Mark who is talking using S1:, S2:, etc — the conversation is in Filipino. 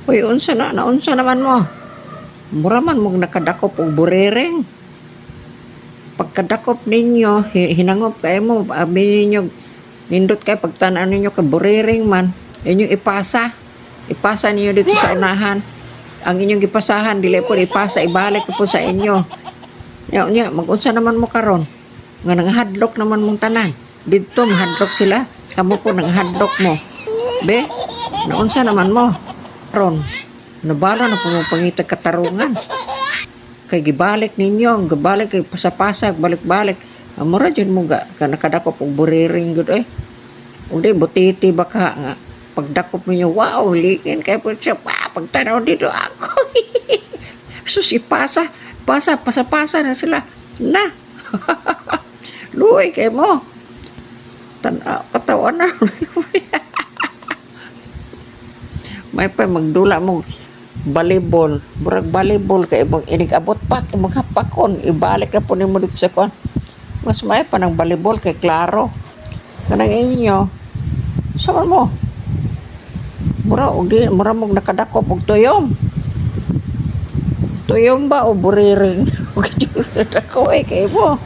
S1: Uy, naunsa naman mo. Mura man mo nakadakop og buriring. Pagkadakop ninyo, hinangop kayo mo, abi ninyo, nindot kayo, pagtanaan ninyo ka buriring man, inyong ipasa. Ipasa ninyo dito sa unahan. Ang inyong ipasahan, dili po ipasa, ibalik po sa inyo. Nya, mag-unsa naman mo karon? Nga nanghadlok naman mong tanan. Dito, mahadlok sila. Kamu po nanghadlok mo. Be, naunsa naman mo? Karon, nabala na po mong pangitag katarungan. Kay gibalik ninyo, gibalik kay pasapasa, balik-balik. Amura dyan mo ga, nakadakop og buriring gud eh. Undi, butiti baka nga. Pagdakop ninyo, wow, likin kay po siya, pagtanaw dito ako. Sus, pasapasa na sila. Na, luoy kay mo. Katawan na. May pa magdula mo volleyball, burag volleyball kay ibang inigabot pa imong hapakon, ibalik na po nimo dito sa kon. Mas may pa ng volleyball kay klaro. Kanang inyo. Saan mo? Mura mong nakadakop og tuyom. Tuyom ba o buriring? Dako kay mo.